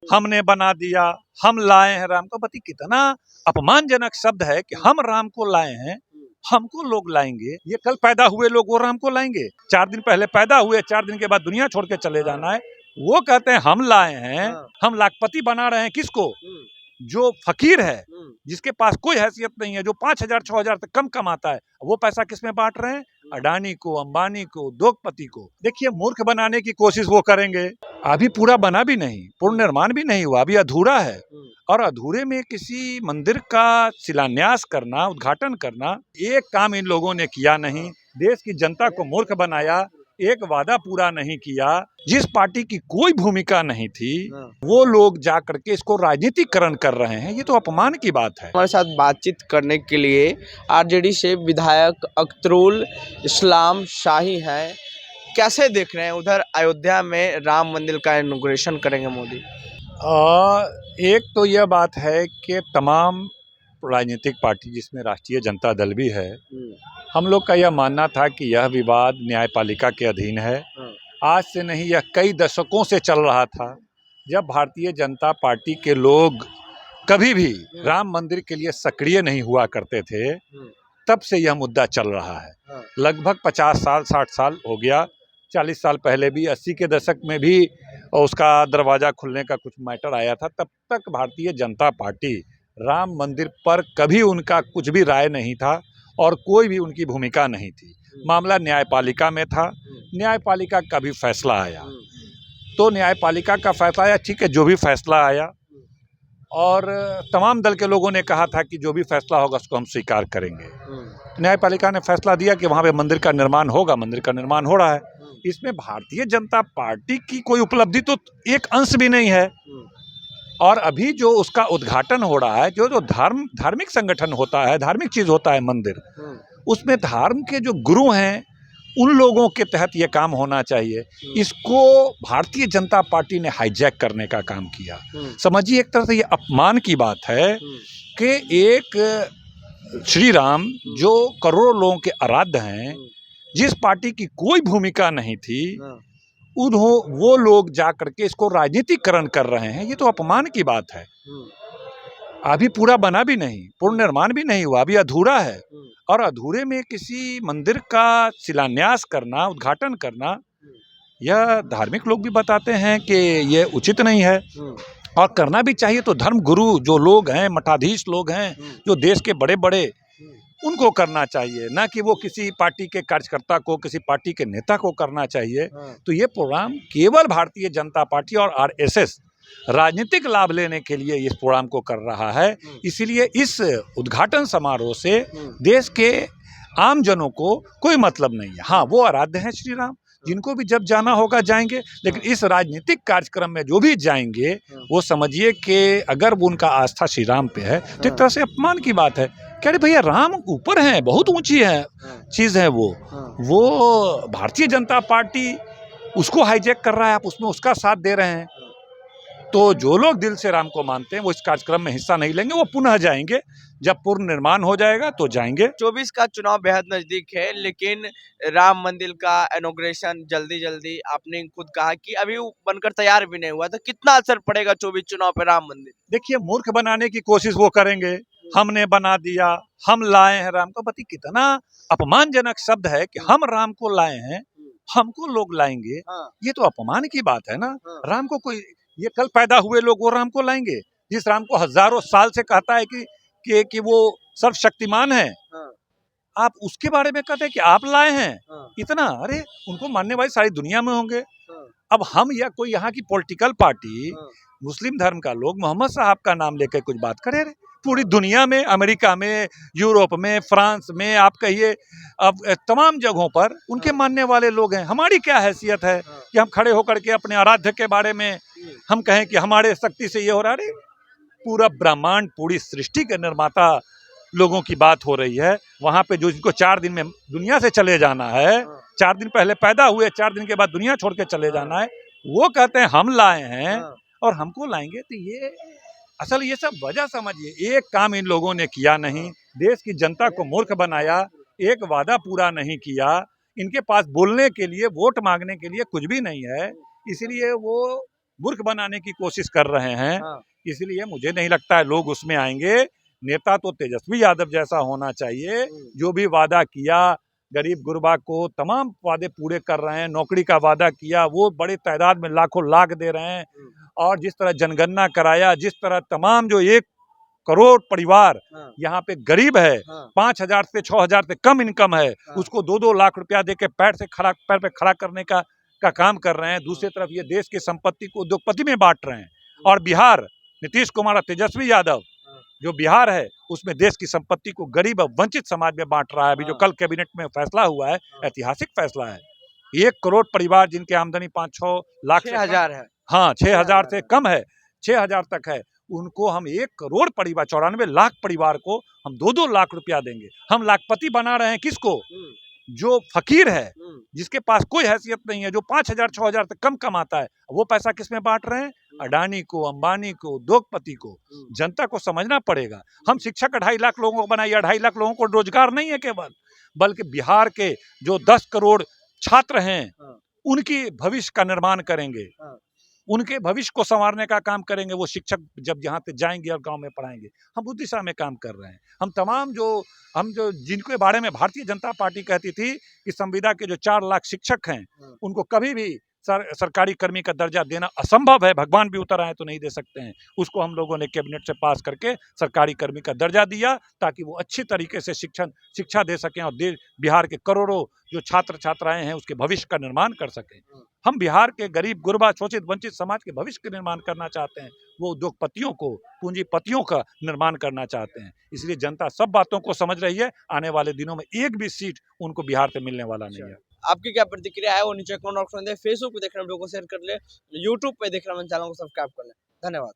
हमने बना दिया, हम लाए हैं राम को। पति कितना अपमानजनक शब्द है कि हम राम को लाए हैं, हमको लोग लाएंगे। ये कल पैदा हुए लोग वो राम को लाएंगे? 4 दिन पहले पैदा हुए, 4 दिन के बाद दुनिया छोड़ के चले जाना है। वो कहते हैं हम लाए हैं, हम लाखपति बना रहे हैं। किसको? जो फकीर है, जिसके पास कोई हैसियत नहीं है, जो 5,000 6,000 तक कम कमाता है, वो पैसा किस में बांट रहे हैं? अडानी को, अंबानी को, उद्योगपति को। देखिए, मूर्ख बनाने की कोशिश वो करेंगे। अभी पूरा बना भी नहीं, पूर्ण निर्माण भी नहीं हुआ, अभी अधूरा है। और अधूरे में किसी मंदिर का शिलान्यास करना, उद्घाटन करना, एक काम इन लोगों ने किया नहीं। देश की जनता को मूर्ख बनाया, एक वादा पूरा नहीं किया। जिस पार्टी की कोई भूमिका नहीं थी, वो लोग जा करके इसको राजनीतिकरण कर रहे हैं। ये तो अपमान की बात है। हमारे साथ बातचीत करने के लिए आरजेडी से विधायक अख्तरुल इस्लाम शाही हैं। कैसे देख रहे हैं उधर अयोध्या में राम मंदिर का इनॉग्रेशन करेंगे मोदी? एक तो यह बात है कि तमाम राजनीतिक पार्टी, जिसमें राष्ट्रीय जनता दल भी है, हम लोग का यह मानना था कि यह विवाद न्यायपालिका के अधीन है। आज से नहीं, यह कई दशकों से चल रहा था। जब भारतीय जनता पार्टी के लोग कभी भी राम मंदिर के लिए सक्रिय नहीं हुआ करते थे, तब से यह मुद्दा चल रहा है। लगभग 50 साल 60 साल हो गया। 40 साल पहले भी, 80 के दशक में भी उसका दरवाज़ा खुलने का कुछ मैटर आया था। तब तक भारतीय जनता पार्टी राम मंदिर पर कभी उनका कुछ भी राय नहीं था और कोई भी उनकी भूमिका नहीं थी। मामला न्यायपालिका में था। न्यायपालिका का भी फैसला आया, तो न्यायपालिका का फैसला आया, ठीक है, जो भी फैसला आया, और तमाम दल के लोगों ने कहा था कि जो भी फैसला होगा उसको हम स्वीकार करेंगे। न्यायपालिका ने फैसला दिया कि वहाँ पे मंदिर का निर्माण होगा, मंदिर का निर्माण हो रहा है। इसमें भारतीय जनता पार्टी की कोई उपलब्धि तो एक अंश भी नहीं है। और अभी जो उसका उद्घाटन हो रहा है, जो धार्मिक संगठन होता है, धार्मिक चीज होता है मंदिर, उसमें धर्म के जो गुरु हैं, उन लोगों के तहत ये काम होना चाहिए। इसको भारतीय जनता पार्टी ने हाईजैक करने का काम किया। समझिए, एक तरह से ये अपमान की बात है कि एक श्री राम, जो करोड़ों लोगों के आराध्य हैं, जिस पार्टी की कोई भूमिका नहीं थी, वो लोग जा करके इसको राजनीतिकरण कर रहे हैं। ये तो अपमान की बात है। अभी पूरा बना भी नहीं, पूर्ण निर्माण भी नहीं हुआ, अभी अधूरा है। और अधूरे में किसी मंदिर का शिलान्यास करना, उद्घाटन करना, यह धार्मिक लोग भी बताते हैं कि यह उचित नहीं है। और करना भी चाहिए तो धर्म गुरु जो लोग हैं, मठाधीश लोग हैं, जो देश के बड़े बड़े, उनको करना चाहिए, ना कि वो किसी पार्टी के कार्यकर्ता को, किसी पार्टी के नेता को करना चाहिए। तो ये प्रोग्राम केवल भारतीय जनता पार्टी और आरएसएस राजनीतिक लाभ लेने के लिए इस प्रोग्राम को कर रहा है। इसीलिए इस उद्घाटन समारोह से देश के आम जनों को कोई मतलब नहीं है। हाँ, वो आराध्य हैं श्री राम, जिनको भी जब जाना होगा जाएंगे, लेकिन इस राजनीतिक कार्यक्रम में जो भी जाएंगे, वो समझिए कि अगर वो उनका आस्था श्री राम पे है तो एक तरह से अपमान की बात है। कह रहे भैया, राम ऊपर हैं, बहुत ऊंची है चीज है वो भारतीय जनता पार्टी उसको हाईजैक कर रहा है, आप उसमें उसका साथ दे रहे हैं। तो जो लोग दिल से राम को मानते हैं वो इस कार्यक्रम में हिस्सा नहीं लेंगे, वो पुनः जाएंगे। जब पूर्ण निर्माण हो जाएगा तो जाएंगे। 24 का चुनाव बेहद नजदीक है, लेकिन राम मंदिर का इनॉग्रेशन जल्दी आपने खुद कहा कि अभी बनकर तैयार भी नहीं हुआ, तो कितना असर पड़ेगा 24 चुनाव पे राम मंदिर? देखिए, मूर्ख बनाने की कोशिश वो करेंगे। हमने बना दिया, हम लाए हैं राम को। पति कितना अपमानजनक शब्द है कि हम राम को लाए हैं, हमको लोग लाएंगे। ये तो अपमान की बात है ना। राम को कोई, ये कल पैदा हुए लोग वो राम को लाएंगे, जिस राम को हजारों साल से कहता है कि वो सर्वशक्तिमान है। आप उसके बारे में कहते हैं कि आप लाए हैं इतना? अरे, उनको मानने वाली सारी दुनिया में होंगे। अब हम या कोई यहाँ की पॉलिटिकल पार्टी, मुस्लिम धर्म का लोग मोहम्मद साहब का नाम लेकर कुछ बात करे? पूरी दुनिया में, अमेरिका में, यूरोप में, फ्रांस में, आप कहिए, अब तमाम जगहों पर उनके मानने वाले लोग हैं। हमारी क्या हैसियत है कि हम खड़े होकर के अपने आराध्य के बारे में हम कहें कि हमारे शक्ति से ये हो रहा है? पूरा ब्रह्मांड, पूरी सृष्टि के निर्माता लोगों की बात हो रही है। वहां पे जो जिनको 4 दिन में दुनिया से चले जाना है, 4 दिन पहले पैदा हुए, 4 दिन के बाद दुनिया छोड़ के चले जाना है, वो कहते हैं हम लाए हैं और हमको लाएंगे। तो ये असल, ये सब वजह समझिए, एक काम इन लोगों ने किया नहीं, देश की जनता को मूर्ख बनाया, एक वादा पूरा नहीं किया। इनके पास बोलने के लिए, वोट मांगने के लिए कुछ भी नहीं है। इसलिए वो मूर्ख बनाने की कोशिश कर रहे हैं। हाँ। इसलिए मुझे नहीं लगता है लोग उसमें आएंगे। नेता तो तेजस्वी यादव जैसा होना चाहिए, जो भी वादा किया गरीब गुरबा को, तमाम वादे पूरे कर रहे हैं। नौकरी का वादा किया, वो बड़े तादाद में लाखों लाख दे रहे हैं। और जिस तरह जनगणना कराया, जिस तरह तमाम जो 1 करोड़ परिवार यहाँ पे गरीब है, 5,000 से 6,000 से कम इनकम है, उसको 2-2 लाख रुपया दे के पैर पे खड़ा करने का काम कर रहे हैं। दूसरी तरफ ये देश की संपत्ति को उद्योगपति में बांट रहे हैं। और बिहार, नीतीश कुमार और तेजस्वी यादव जो बिहार है, उसमें देश की संपत्ति को गरीब और वंचित समाज में बांट रहा है। अभी जो कल कैबिनेट में फैसला हुआ है, ऐतिहासिक फैसला है। 1 करोड़ परिवार जिनकी आमदनी 5-6 लाख 6,000 है। हाँ, 6,000 से कम है, 6,000 तक है, उनको हम 1 करोड़ परिवार, 94 लाख परिवार को हम 2-2 लाख रुपया देंगे। हम लाखपति बना रहे हैं किसको? जो फकीर है, जिसके पास कोई हैसियत नहीं है, जो 5,000-6,000 से कम कमाता है, वो पैसा किस में बांट रहे हैं? अडानी को, अंबानी को, उद्योगपति को। जनता को समझना पड़ेगा। हम शिक्षक 2.5 लाख लोगों को बनाइए, 2.5 लाख लोगों को रोजगार नहीं है केवल, बल्कि बिहार के जो 10 करोड़ छात्र हैं, उनकी भविष्य का निर्माण करेंगे, उनके भविष्य को संवारने का काम करेंगे। वो शिक्षक जब यहाँ पे जाएंगे और गांव में पढ़ाएंगे, हम उस दिशा में काम कर रहे हैं। हम तमाम जो जिनके बारे में भारतीय जनता पार्टी कहती थी कि संविदा के जो 4 लाख शिक्षक हैं, उनको कभी भी सरकारी कर्मी का दर्जा देना असंभव है, भगवान भी उतर आए तो नहीं दे सकते हैं, उसको हम लोगों ने कैबिनेट से पास करके सरकारी कर्मी का दर्जा दिया, ताकि वो अच्छी तरीके से शिक्षा दे सकें और बिहार के करोड़ों जो छात्र छात्राएं हैं उसके भविष्य का निर्माण कर सकें। हम बिहार के गरीब गुरबा शोषित वंचित समाज के भविष्य का निर्माण करना चाहते हैं। वो उद्योगपतियों को, पूंजीपतियों का निर्माण करना चाहते हैं। इसलिए जनता सब बातों को समझ रही है। आने वाले दिनों में एक भी सीट उनको बिहार से मिलने वाला नहीं है। आपकी क्या प्रतिक्रिया है वो नीचे कमेंट बॉक्स में दें। फेसबुक पे देख रहे हैं वीडियो को शेयर कर ले, यूट्यूब पे देख रहे हैं चैनल को सब्सक्राइब कर ले। धन्यवाद।